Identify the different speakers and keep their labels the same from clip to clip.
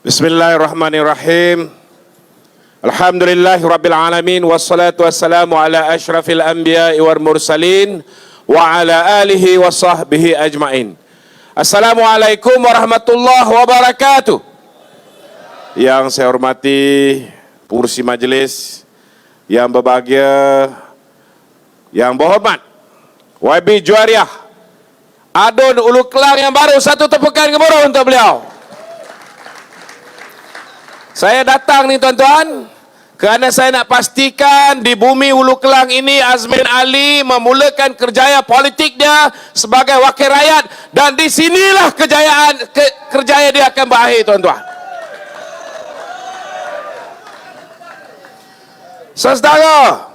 Speaker 1: Bismillahirrahmanirrahim. Alhamdulillahirabbil alamin wassalatu wassalamu ala asyrafil anbiya'i wal mursalin wa ala alihi wa sahbihi ajmain. Assalamualaikum warahmatullahi wabarakatuh. Yang saya hormati pengurus majelis, yang berbahagia, yang berhormat YB Juariah Adun Ulu Kelang yang baru, satu tepukan gemuruh untuk beliau. Saya datang ni tuan-tuan kerana saya nak pastikan di bumi Hulu Kelang ini Azmin Ali memulakan kerjaya politik dia sebagai wakil rakyat, dan di sinilah kerjaya dia akan berakhir tuan-tuan. Saudara,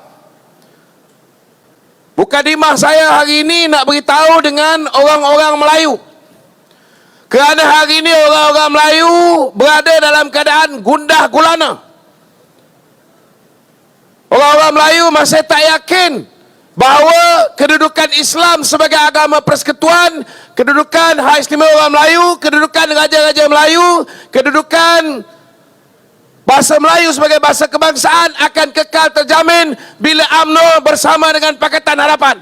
Speaker 1: mukadimah saya hari ini nak beritahu dengan orang-orang Melayu. Kerana hari ini orang-orang Melayu berada dalam keadaan gundah gulana. Orang-orang Melayu masih tak yakin bahawa kedudukan Islam sebagai agama persekutuan, kedudukan Hak Istimewa Orang Melayu, kedudukan Raja-Raja Melayu, kedudukan bahasa Melayu sebagai bahasa kebangsaan akan kekal terjamin bila UMNO bersama dengan Pakatan Harapan.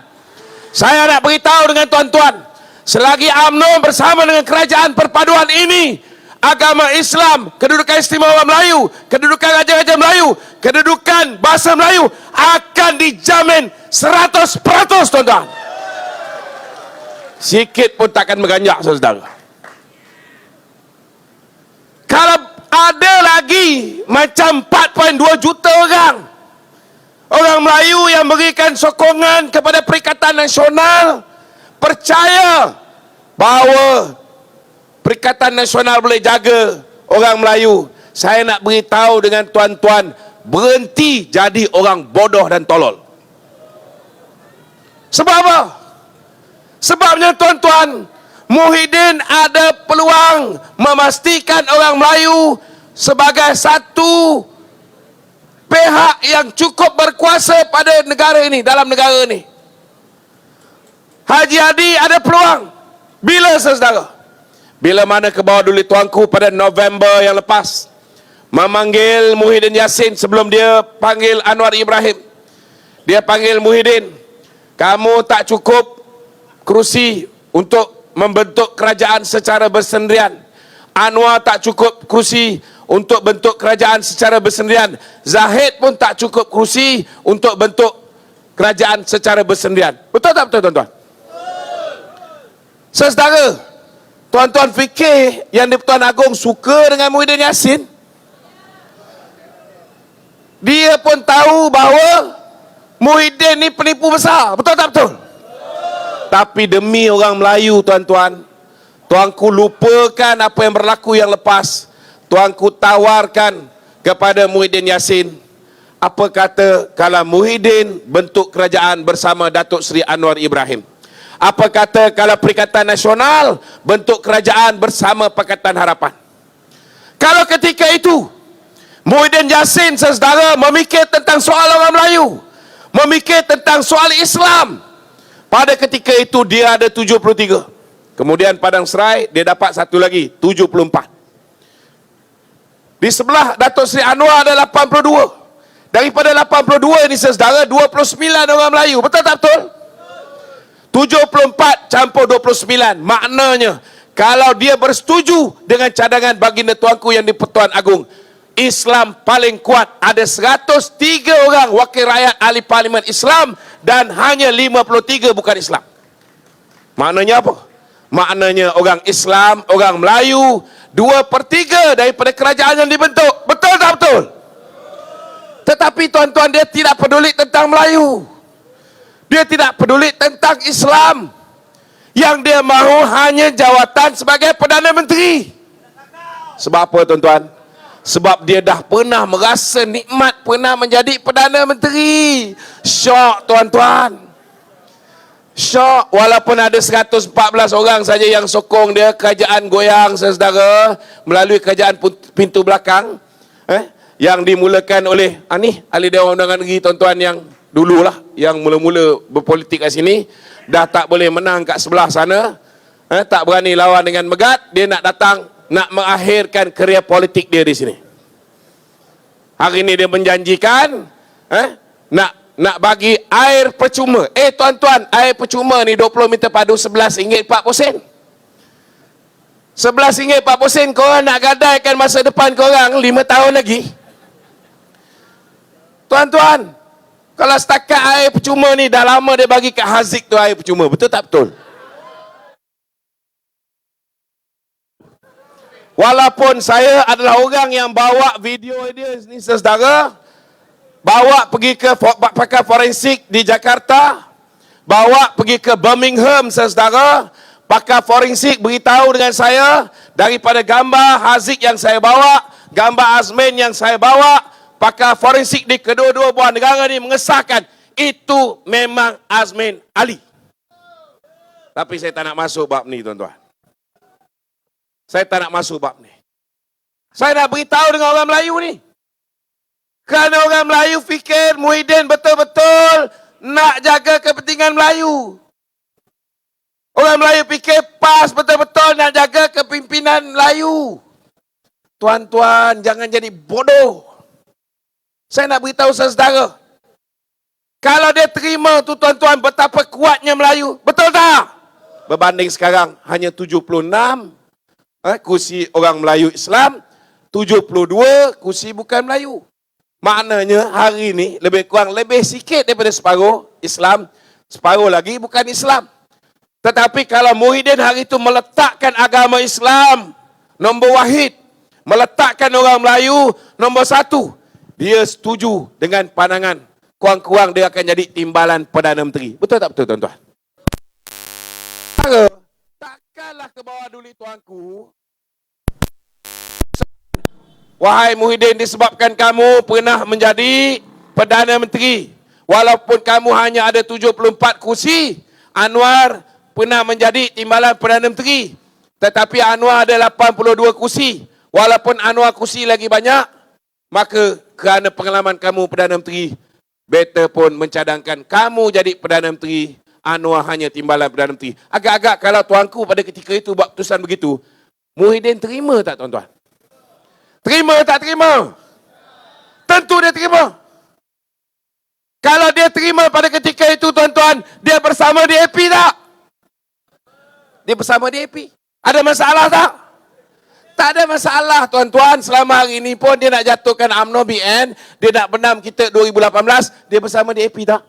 Speaker 1: Saya nak beritahu dengan tuan-tuan, selagi UMNO bersama dengan kerajaan perpaduan ini, agama Islam, kedudukan istimewa Orang Melayu, kedudukan Raja-Raja Melayu, kedudukan bahasa Melayu akan dijamin 100% tuan-tuan. Sikit pun takkan berganjak, saudara. Kalau ada lagi macam 4.2 juta orang Melayu yang berikan sokongan kepada Perikatan Nasional, percaya bahawa Perikatan Nasional boleh jaga orang Melayu. Saya nak beritahu dengan tuan-tuan, berhenti jadi orang bodoh dan tolol. Sebab apa? Sebabnya tuan-tuan, Muhyiddin ada peluang memastikan orang Melayu sebagai satu pihak yang cukup berkuasa pada negara ini, dalam negara ini. Haji Hadi ada peluang. Bila, saudara? Bila mana ke bawah duli tuanku pada November yang lepas, memanggil Muhyiddin Yassin sebelum dia panggil Anwar Ibrahim. Dia panggil Muhyiddin, kamu tak cukup kerusi untuk membentuk kerajaan secara bersendirian. Anwar tak cukup kerusi untuk bentuk kerajaan secara bersendirian. Zahid pun tak cukup kerusi untuk bentuk kerajaan secara bersendirian. Betul tak betul, tuan-tuan? Saudara, tuan-tuan fikir yang di-Pertuan Agong suka dengan Muhyiddin Yassin? Dia pun tahu bahawa Muhyiddin ni penipu besar. Betul tak betul? Tapi demi orang Melayu, tuan-tuan, tuanku lupakan apa yang berlaku yang lepas. Tuanku tawarkan kepada Muhyiddin Yassin, apa kata kalau Muhyiddin bentuk kerajaan bersama Datuk Seri Anwar Ibrahim? Apa kata kalau Perikatan Nasional bentuk kerajaan bersama Pakatan Harapan? Kalau ketika itu Muhyiddin Yassin, saudara, memikir tentang soal orang Melayu, memikir tentang soal Islam, pada ketika itu dia ada 73. Kemudian Padang Serai dia dapat satu lagi, 74. Di sebelah Datuk Seri Anwar ada 82. Daripada 82 ini, saudara, 29 orang Melayu. Betul tak betul? 74 campur 29. Maknanya, kalau dia bersetuju dengan cadangan baginda tuanku yang di Pertuan Agong, Islam paling kuat. Ada 103 orang wakil rakyat ahli parlimen Islam dan hanya 53 bukan Islam. Maknanya apa? Maknanya orang Islam, orang Melayu, 2/3 daripada kerajaan yang dibentuk. Betul tak betul? Tetapi tuan-tuan, dia tidak peduli tentang Melayu. Dia tidak peduli tentang Islam. Yang dia mahu hanya jawatan sebagai Perdana Menteri. Sebab apa, tuan-tuan? Sebab dia dah pernah merasa nikmat pernah menjadi Perdana Menteri. Syok, tuan-tuan. Syok. Walaupun ada 114 orang saja yang sokong dia, kerajaan goyang, saudara, melalui kerajaan pintu belakang, yang dimulakan oleh ahli Dewan Undangan Negeri, tuan-tuan, yang dululah, yang mula-mula berpolitik kat sini, dah tak boleh menang kat sebelah sana, tak berani lawan dengan Megat, dia nak datang nak mengakhirkan kerja politik dia di sini. Hari ini dia menjanjikan nak bagi air percuma. Tuan-tuan, air percuma ni 20 meter padu RM11.40. RM11.40 korang nak gadaikan masa depan korang 5 tahun lagi. Tuan-tuan, kalau setakat air percuma ni dah lama dia bagi kat Haziq tu air percuma. Betul tak betul? Walaupun saya adalah orang yang bawa video dia ni, saudara, bawa pergi ke pakar forensik di Jakarta, bawa pergi ke Birmingham, saudara, pakar forensik beritahu dengan saya, daripada gambar Haziq yang saya bawa, gambar Azmin yang saya bawa, pakar forensik di kedua-dua buah negara ni mengesahkan itu memang Azmin Ali. Tapi saya tak nak masuk bab ni, tuan-tuan. Saya tak nak masuk bab ni. Saya nak beritahu dengan orang Melayu ni. Kerana orang Melayu fikir Muhyiddin betul-betul nak jaga kepentingan Melayu. Orang Melayu fikir PAS betul-betul nak jaga kepimpinan Melayu. Tuan-tuan, jangan jadi bodoh. Saya nak beritahu saudara. Kalau dia terima tu, tuan-tuan, betapa kuatnya Melayu. Betul tak? Berbanding sekarang hanya 76 kursi orang Melayu Islam, 72 kursi bukan Melayu. Maknanya hari ini lebih kurang lebih sikit daripada separuh Islam, separuh lagi bukan Islam. Tetapi kalau Muhyiddin hari itu meletakkan agama Islam nombor wahid, meletakkan orang Melayu nombor 1, dia setuju dengan pandangan kurang-kurang dia akan jadi timbalan Perdana Menteri. Betul tak betul, tuan-tuan? Takkanlah ke bawah duli tuanku. Wahai Muhyiddin, disebabkan kamu pernah menjadi Perdana Menteri, walaupun kamu hanya ada 74 kursi, Anwar pernah menjadi timbalan Perdana Menteri, tetapi Anwar ada 82 kursi. Walaupun Anwar kursi lagi banyak, maka kerana pengalaman kamu Perdana Menteri, better pun mencadangkan kamu jadi Perdana Menteri, Anwar hanya timbalan Perdana Menteri. Agak-agak kalau tuanku pada ketika itu buat keputusan begitu, Muhyiddin terima tak, tuan-tuan? Terima tak terima? Tentu dia terima. Kalau dia terima pada ketika itu, tuan-tuan, dia bersama DAP tak? Dia bersama DAP. Ada masalah tak? Tak ada masalah, tuan-tuan. Selama hari ini pun dia nak jatuhkan UMNO BN, dia nak benam kita 2018, dia bersama DAP tak?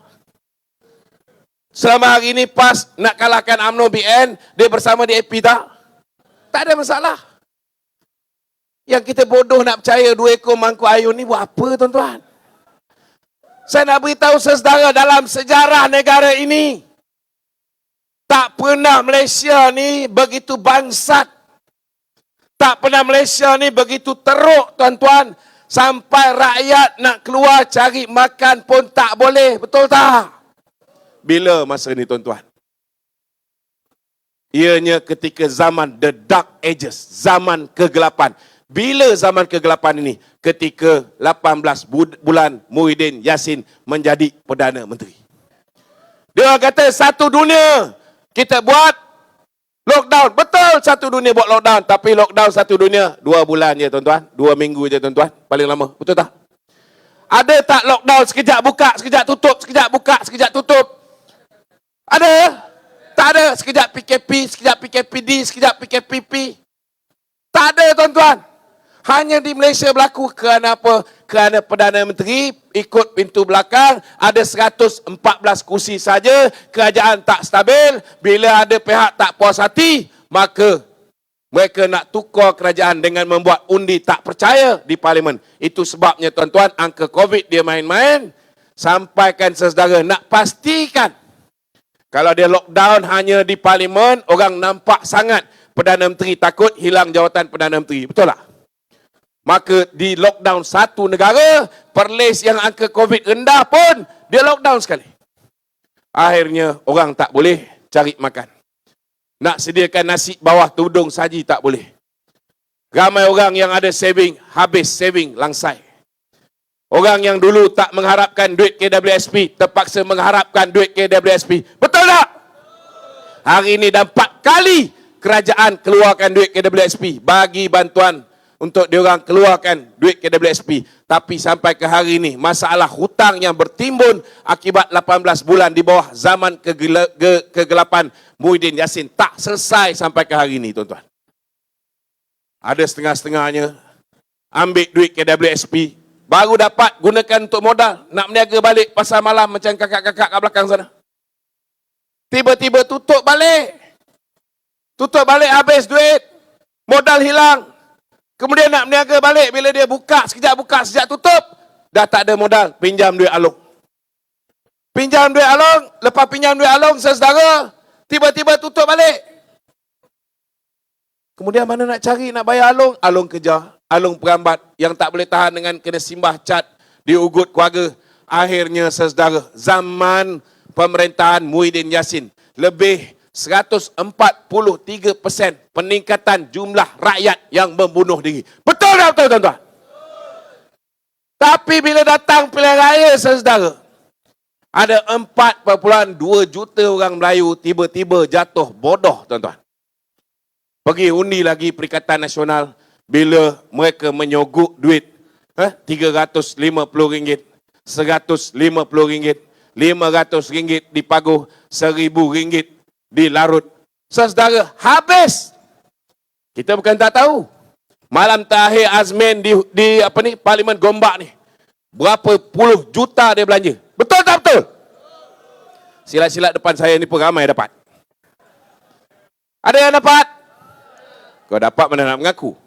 Speaker 1: Selama hari ini PAS nak kalahkan UMNO BN, dia bersama DAP tak? Tak ada masalah. Yang kita bodoh nak percaya 2 ekor mangkuk ayun ni buat apa, tuan-tuan? Saya nak beritahu saudara, dalam sejarah negara ini, tak pernah Malaysia ni begitu bangsat. Tak pernah Malaysia ni begitu teruk, tuan-tuan. Sampai rakyat nak keluar cari makan pun tak boleh. Betul tak? Bila masa ni, tuan-tuan? Ianya ketika zaman The Dark Ages, zaman kegelapan. Bila zaman kegelapan ini? Ketika 18 bulan Muhyiddin Yassin menjadi Perdana Menteri. Dia kata satu dunia kita buat lockdown. Betul, satu dunia buat lockdown. Tapi lockdown satu dunia 2 bulan je, tuan-tuan. 2 minggu je, tuan-tuan. Paling lama. Betul tak? Ada tak lockdown sekejap buka, sekejap tutup, sekejap buka, sekejap tutup? Ada? Tak ada. Sekejap PKP, sekejap PKPD, sekejap PKPP. Tak ada, tuan-tuan. Hanya di Malaysia berlaku. Kerana apa? Kerana Perdana Menteri ikut pintu belakang, ada 114 kursi saja, kerajaan tak stabil. Bila ada pihak tak puas hati, maka mereka nak tukar kerajaan dengan membuat undi tak percaya di Parlimen. Itu sebabnya, tuan-tuan, angka COVID dia main-main. Sampaikan saudara, nak pastikan kalau dia lockdown hanya di Parlimen, orang nampak sangat Perdana Menteri takut hilang jawatan Perdana Menteri. Betul tak? Maka di lockdown satu negara, Perlis yang angka COVID rendah pun, dia lockdown sekali. Akhirnya, orang tak boleh cari makan. Nak sediakan nasi bawah tudung saji tak boleh. Ramai orang yang ada saving, habis saving langsai. Orang yang dulu tak mengharapkan duit KWSP, terpaksa mengharapkan duit KWSP. Betul tak? Hari ini dah 4 kali kerajaan keluarkan duit KWSP, bagi bantuan untuk diorang keluarkan duit KWSP. Tapi sampai ke hari ini, masalah hutang yang bertimbun akibat 18 bulan di bawah zaman kegelapan Muhyiddin Yassin tak selesai sampai ke hari ini, tuan-tuan. Ada setengah-setengahnya ambil duit KWSP, baru dapat gunakan untuk modal, nak meniaga balik pasar malam macam kakak-kakak kat belakang sana. Tiba-tiba tutup balik. Tutup balik, habis duit, modal hilang. Kemudian nak meniaga balik, bila dia buka, sekejap tutup, dah tak ada modal, pinjam duit Along. Pinjam duit Along, lepas pinjam duit Along, saudara, tiba-tiba tutup balik. Kemudian mana nak cari, nak bayar Along? Along kejar, Along perambat, yang tak boleh tahan dengan kena simbah cat, diugut keluarga. Akhirnya, saudara, zaman pemerintahan Muhyiddin Yassin, lebih 143% peningkatan jumlah rakyat yang membunuh diri. Betul tak betul, tuan-tuan? Tapi bila datang pilihan raya, saudara, ada 4,2 juta orang Melayu tiba-tiba jatuh bodoh, tuan-tuan. Pergi undi lagi Perikatan Nasional bila mereka menyogok duit RM350, RM150, RM500 dipaguh, RM1,000 dilarut. Saudara, habis. Kita bukan tak tahu. Malam terakhir Azmin di Parlimen Gombak ni, berapa puluh juta dia belanja. Betul tak betul? Silat-silat depan saya ni pun ramai dapat. Ada yang dapat? Kau dapat mana nak mengaku?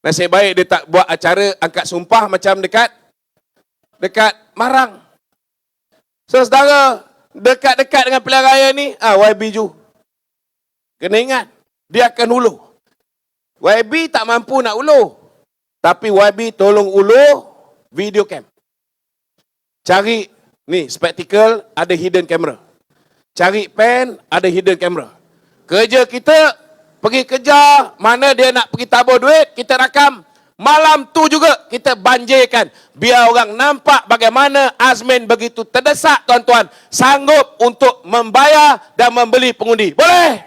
Speaker 1: Nasib baik dia tak buat acara angkat sumpah macam dekat Marang. Saudara, dekat-dekat dengan pilihan raya ni, YB Ju. Kena ingat, dia akan uluh. YB tak mampu nak uluh. Tapi YB tolong uluh video cam. Cari, ni, spectacle, ada hidden camera. Cari pen, ada hidden camera. Kerja kita, pergi kejar, mana dia nak pergi tabur duit, kita rakam. Malam tu juga kita banjirkan. Biar orang nampak bagaimana Azmin begitu terdesak, tuan-tuan. Sanggup untuk membayar dan membeli pengundi. Boleh?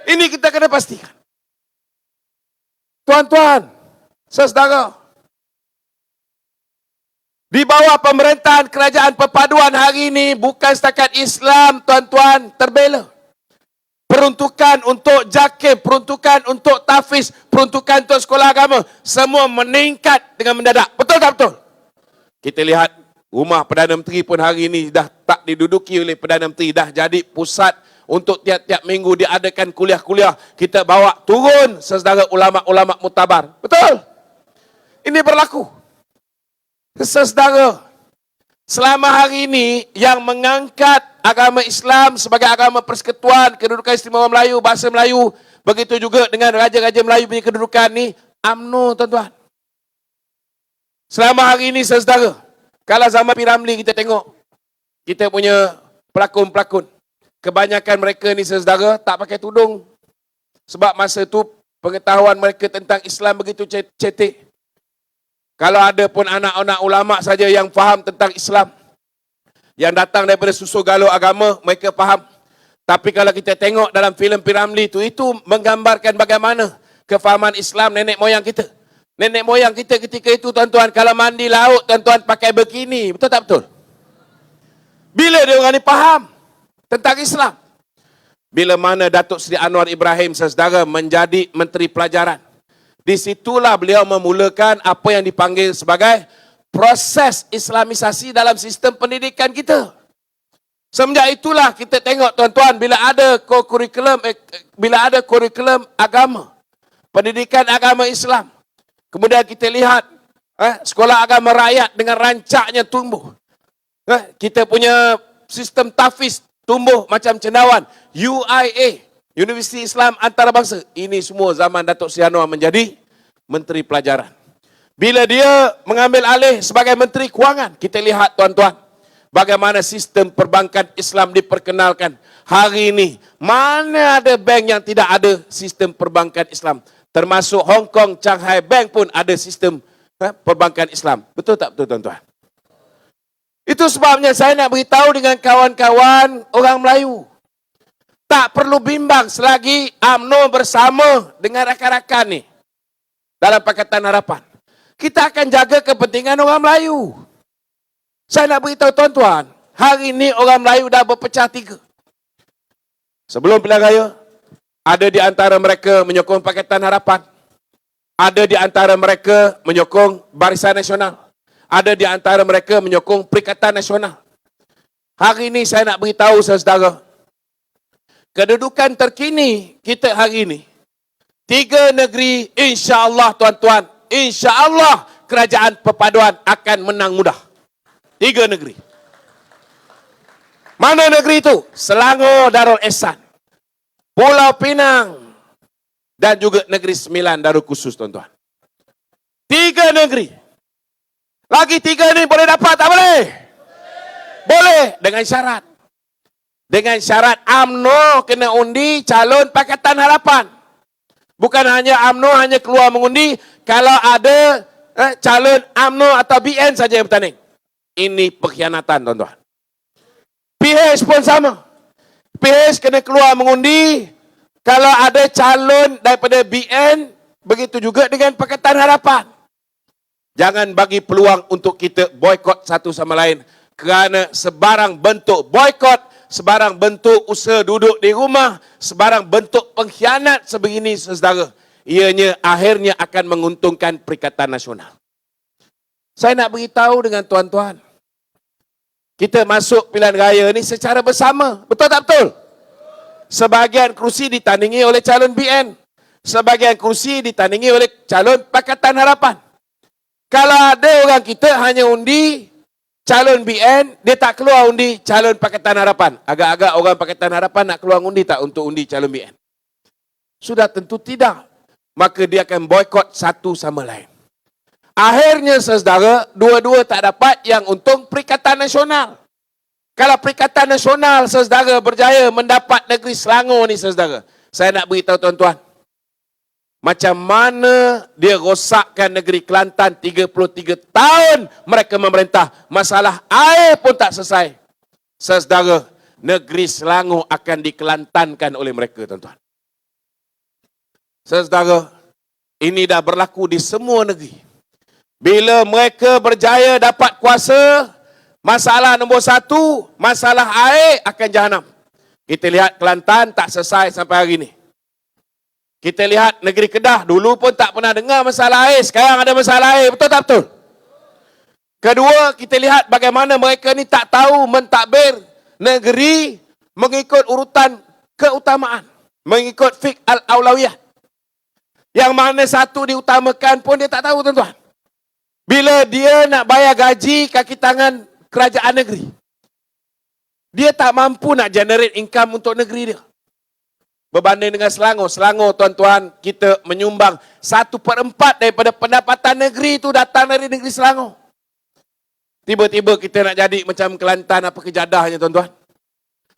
Speaker 1: Ini kita kena pastikan. Tuan-tuan, saudara, di bawah pemerintahan kerajaan perpaduan hari ini, bukan setakat Islam, tuan-tuan, terbela. Peruntukan untuk JAKIM, peruntukan untuk tahfiz, peruntukan untuk sekolah agama, semua meningkat dengan mendadak. Betul tak betul? Kita lihat rumah Perdana Menteri pun hari ini dah tak diduduki oleh Perdana Menteri, dah jadi pusat untuk tiap-tiap minggu diadakan kuliah-kuliah. Kita bawa turun saudara ulama-ulama mutabar. Betul? Ini berlaku. Saudara, selama hari ini yang mengangkat agama Islam sebagai agama persekutuan, kedudukan istimewa Melayu, bahasa Melayu, begitu juga dengan raja-raja Melayu punya kedudukan ni, UMNO, tuan-tuan. Selama hari ini, saudara, kalau zaman P. Ramlee kita tengok, kita punya pelakon-pelakon, kebanyakan mereka ni, saudara, tak pakai tudung. Sebab masa tu, pengetahuan mereka tentang Islam begitu cetek. Kalau ada pun anak-anak ulama saja yang faham tentang Islam, yang datang daripada susu galuh agama, mereka faham. Tapi kalau kita tengok dalam filem P. Ramlee itu menggambarkan bagaimana kefahaman Islam nenek moyang kita. Nenek moyang kita ketika itu, tuan-tuan, kalau mandi laut, tuan-tuan, pakai bikini. Betul tak betul? Bila dia orang ni faham tentang Islam? Bila mana Datuk Seri Anwar Ibrahim, saudara, menjadi Menteri Pelajaran. Di situlah beliau memulakan apa yang dipanggil sebagai proses Islamisasi dalam sistem pendidikan kita. Semenjak itulah kita tengok, tuan-tuan, bila ada kurikulum agama, pendidikan agama Islam, kemudian kita lihat sekolah agama rakyat dengan rancaknya tumbuh. Kita punya sistem tahfiz tumbuh macam cendawan. UIA, Universiti Islam Antarabangsa. Ini semua zaman Datuk Seri Anwar menjadi Menteri Pelajaran. Bila dia mengambil alih sebagai Menteri Kewangan, kita lihat, tuan-tuan, bagaimana sistem perbankan Islam diperkenalkan. Hari ini, mana ada bank yang tidak ada sistem perbankan Islam. Termasuk Hong Kong, Shanghai Bank pun ada sistem perbankan Islam. Betul tak betul, tuan-tuan? Itu sebabnya saya nak beritahu dengan kawan-kawan orang Melayu. Tak perlu bimbang selagi UMNO bersama dengan rakan-rakan ni dalam Pakatan Harapan. Kita akan jaga kepentingan orang Melayu. Saya nak beritahu tuan-tuan, hari ini orang Melayu dah berpecah tiga. Sebelum pilihan raya, ada di antara mereka menyokong Pakatan Harapan. Ada di antara mereka menyokong Barisan Nasional. Ada di antara mereka menyokong Perikatan Nasional. Hari ini saya nak beritahu saudara, kedudukan terkini kita hari ini, tiga negeri, insya-Allah tuan-tuan, insya-Allah kerajaan perpaduan akan menang mudah. Tiga negeri. Mana negeri itu? Selangor Darul Ehsan, Pulau Pinang, dan juga Negeri Sembilan Darul Khusus, tuan-tuan. Tiga negeri. Lagi tiga ni boleh dapat, tak boleh? Boleh, dengan syarat. Dengan syarat UMNO kena undi calon Pakatan Harapan. Bukan hanya UMNO hanya keluar mengundi kalau ada calon UMNO atau BN saja yang bertanding. Ini pengkhianatan, tuan-tuan. PH pun sama. PH kena keluar mengundi kalau ada calon daripada BN, begitu juga dengan Pakatan Harapan. Jangan bagi peluang untuk kita boikot satu sama lain. Kerana sebarang bentuk boikot, sebarang bentuk usaha duduk di rumah, sebarang bentuk pengkhianat sebegini saudara, ianya akhirnya akan menguntungkan Perikatan Nasional. Saya nak beritahu dengan tuan-tuan, kita masuk pilihan raya ni secara bersama. Betul tak betul? Sebahagian kerusi ditandingi oleh calon BN. Sebahagian kerusi ditandingi oleh calon Pakatan Harapan. Kalau ada orang kita hanya undi calon BN, dia tak keluar undi calon Pakatan Harapan. Agak-agak orang Pakatan Harapan nak keluar undi tak untuk undi calon BN? Sudah tentu tidak. Maka dia akan boikot satu sama lain. Akhirnya saudara, dua-dua tak dapat, yang untung Perikatan Nasional. Kalau Perikatan Nasional saudara berjaya mendapat negeri Selangor ni saudara, saya nak beritahu tuan-tuan, macam mana dia rosakkan negeri Kelantan 33 tahun mereka memerintah. Masalah air pun tak selesai. Saudara, negeri Selangor akan dikelantankan oleh mereka, tuan-tuan. Saudara, ini dah berlaku di semua negeri. Bila mereka berjaya dapat kuasa, masalah nombor satu, masalah air akan jahanam. Kita lihat Kelantan tak selesai sampai hari ini. Kita lihat negeri Kedah, dulu pun tak pernah dengar masalah air, sekarang ada masalah air, betul tak betul? Kedua, kita lihat bagaimana mereka ni tak tahu mentadbir negeri mengikut urutan keutamaan, mengikut fiqh al-aulawiyah. Yang mana satu diutamakan pun dia tak tahu, tuan-tuan. Bila dia nak bayar gaji kaki tangan kerajaan negeri, dia tak mampu nak generate income untuk negeri dia. Berbanding dengan Selangor. Selangor, tuan-tuan, kita menyumbang 1/4 daripada pendapatan negeri itu datang dari negeri Selangor. Tiba-tiba kita nak jadi macam Kelantan, apa kejadahnya, tuan-tuan.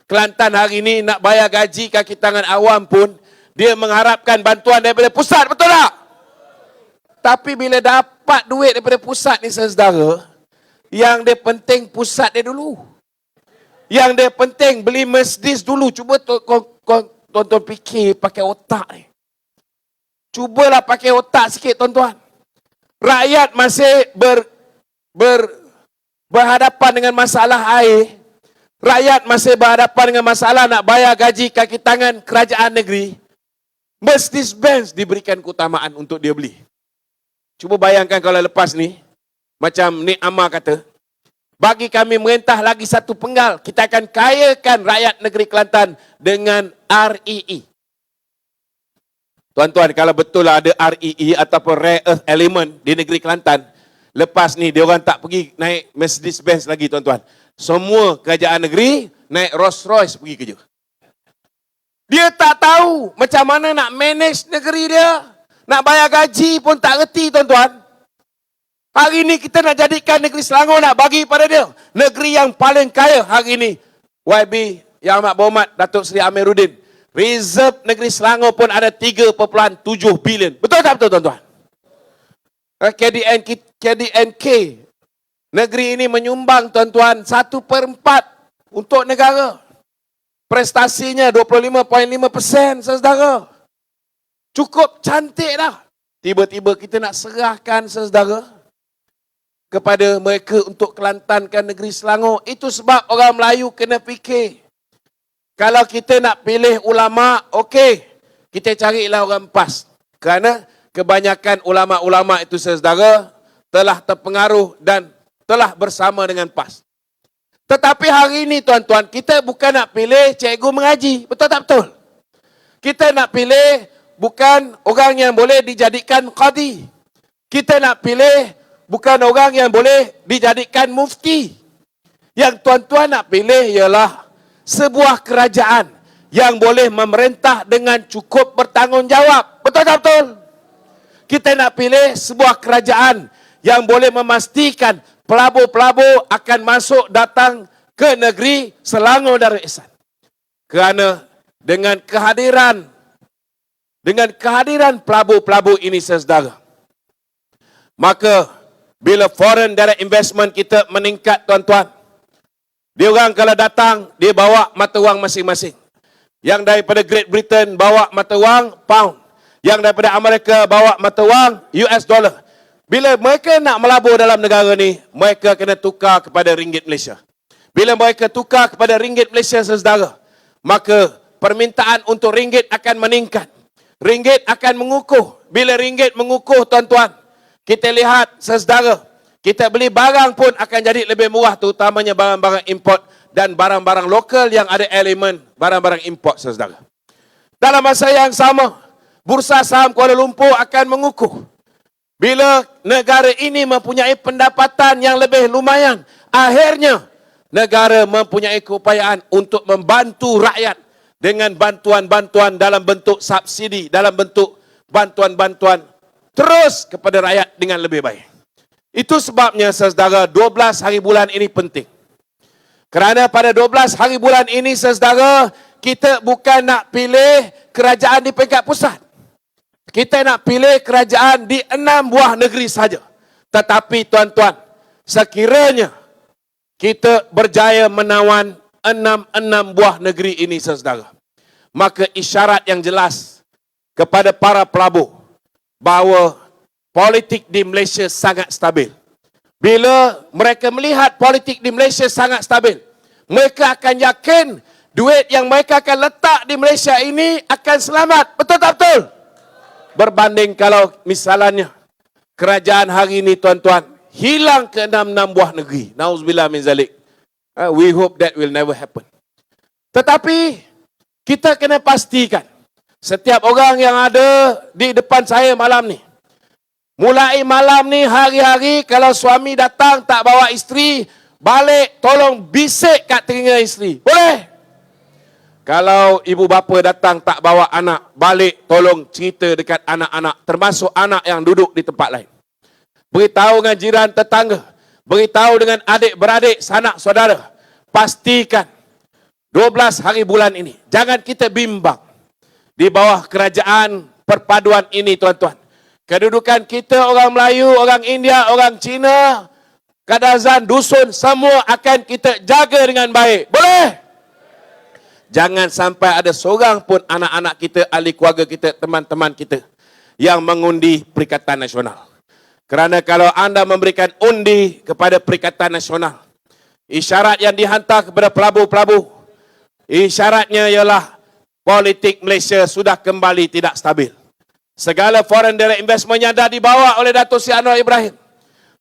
Speaker 1: Kelantan hari ini nak bayar gaji kaki tangan awam pun, dia mengharapkan bantuan daripada pusat, betul tak? Tapi bila dapat duit daripada pusat ni saudara, yang dia penting pusat dia dulu. Yang dia penting beli Mercedes dulu. Cuba tuan-tuan fikir pakai otak ni. Cubalah pakai otak sikit, tuan-tuan. Rakyat masih berhadapan dengan masalah air. Rakyat masih berhadapan dengan masalah nak bayar gaji kaki tangan kerajaan negeri. Mercedes-Benz diberikan keutamaan untuk dia beli. Cuba bayangkan kalau lepas ni, macam Nik Amar kata, bagi kami merintah lagi satu penggal, kita akan kayakan rakyat negeri Kelantan dengan REE. Tuan-tuan, kalau betul lah ada REE ataupun Rare Earth Element di negeri Kelantan, lepas ni dia orang tak pergi naik Mercedes-Benz lagi, tuan-tuan. Semua kerajaan negeri naik Rolls-Royce pergi kerja. Dia tak tahu macam mana nak manage negeri dia. Nak bayar gaji pun tak reti, tuan-tuan. Hari ini kita nak jadikan negeri Selangor, nak bagi pada dia negeri yang paling kaya hari ini. YB Yang Amat Berhormat Datuk Seri Amiruddin, reserve negeri Selangor pun ada 3.7 bilion. Betul tak betul, tuan-tuan? KDNK negeri ini menyumbang, tuan-tuan, 1/4 untuk negara. Prestasinya 25.5%, saudara. Cukup cantik dah. Tiba-tiba kita nak serahkan, saudara, kepada mereka untuk kelantankan negeri Selangor. Itu sebab orang Melayu kena fikir. Kalau kita nak pilih ulama, okey, kita carilah orang PAS. Kerana kebanyakan ulama-ulama itu, saudara, telah terpengaruh dan telah bersama dengan PAS. Tetapi hari ini, tuan-tuan, kita bukan nak pilih cikgu mengaji. Betul tak betul? Kita nak pilih bukan orang yang boleh dijadikan qadi. Kita nak pilih bukan orang yang boleh dijadikan mufti. Yang tuan-tuan nak pilih ialah sebuah kerajaan yang boleh memerintah dengan cukup bertanggungjawab. Betul tak betul? Kita nak pilih sebuah kerajaan yang boleh memastikan pelabur-pelabur akan masuk datang ke negeri Selangor Darul Ihsan. Kerana dengan kehadiran pelabur-pelabur ini, saudara, maka bila foreign direct investment kita meningkat, tuan-tuan, dia orang kalau datang, dia bawa mata wang masing-masing. Yang daripada Great Britain bawa mata wang pound. Yang daripada Amerika bawa mata wang US dollar. Bila mereka nak melabur dalam negara ni, mereka kena tukar kepada ringgit Malaysia. Bila mereka tukar kepada ringgit Malaysia, saudara, maka permintaan untuk ringgit akan meningkat. Ringgit akan mengukuh. Bila ringgit mengukuh, tuan-tuan, kita lihat, saudara, kita beli barang pun akan jadi lebih murah, terutamanya barang-barang import dan barang-barang lokal yang ada elemen barang-barang import, saudara. Dalam masa yang sama, Bursa Saham Kuala Lumpur akan mengukuh. Bila negara ini mempunyai pendapatan yang lebih lumayan, akhirnya negara mempunyai keupayaan untuk membantu rakyat dengan bantuan-bantuan dalam bentuk subsidi, dalam bentuk bantuan-bantuan terus kepada rakyat dengan lebih baik. Itu sebabnya, saudara, 12 hari bulan ini penting. Kerana pada 12 hari bulan ini, saudara, kita bukan nak pilih kerajaan di peringkat pusat. Kita nak pilih kerajaan di 6 buah negeri saja. Tetapi, tuan-tuan, sekiranya kita berjaya menawan 6 buah negeri ini, saudara, maka isyarat yang jelas kepada para pelabur bahawa politik di Malaysia sangat stabil. Bila mereka melihat politik di Malaysia sangat stabil, mereka akan yakin duit yang mereka akan letak di Malaysia ini akan selamat. Betul tak betul? Berbanding kalau misalnya kerajaan hari ini, tuan-tuan, hilang ke 6 buah negeri. Nauzubillah min zalik. We hope that will never happen. Tetapi kita kena pastikan setiap orang yang ada di depan saya malam ni, mulai malam ni, hari-hari kalau suami datang tak bawa isteri, balik tolong bisik kat telinga isteri. Boleh? Kalau ibu bapa datang tak bawa anak, balik tolong cerita dekat anak-anak, termasuk anak yang duduk di tempat lain. Beritahu dengan jiran tetangga, beritahu dengan adik-beradik, sanak saudara. Pastikan 12 hari bulan ini, jangan kita bimbang di bawah kerajaan perpaduan ini, tuan-tuan. Kedudukan kita, orang Melayu, orang India, orang Cina, Kadazan, dusun, semua akan kita jaga dengan baik. Boleh? Jangan sampai ada seorang pun anak-anak kita, ahli keluarga kita, teman-teman kita yang mengundi Perikatan Nasional. Kerana kalau anda memberikan undi kepada Perikatan Nasional, isyarat yang dihantar kepada pelabur-pelabur, isyaratnya ialah politik Malaysia sudah kembali tidak stabil. Segala foreign direct investment yang dah dibawa oleh Dato' Sri Anwar Ibrahim,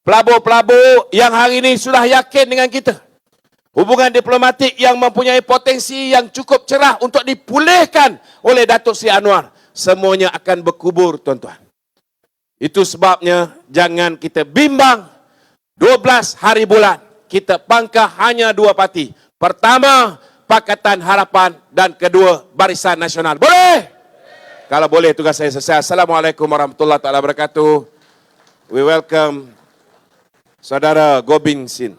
Speaker 1: pelabur-pelabur yang hari ini sudah yakin dengan kita, hubungan diplomatik yang mempunyai potensi yang cukup cerah untuk dipulihkan oleh Dato' Sri Anwar, semuanya akan berkubur, tuan-tuan. Itu sebabnya jangan kita bimbang. 12 hari bulan kita pangkah hanya 2 parti. Pertama, Pakatan Harapan, dan kedua, Barisan Nasional. Boleh? Kalau boleh, tugas saya selesai. Assalamualaikum warahmatullahi wabarakatuh. We welcome Saudara Gobind Sin.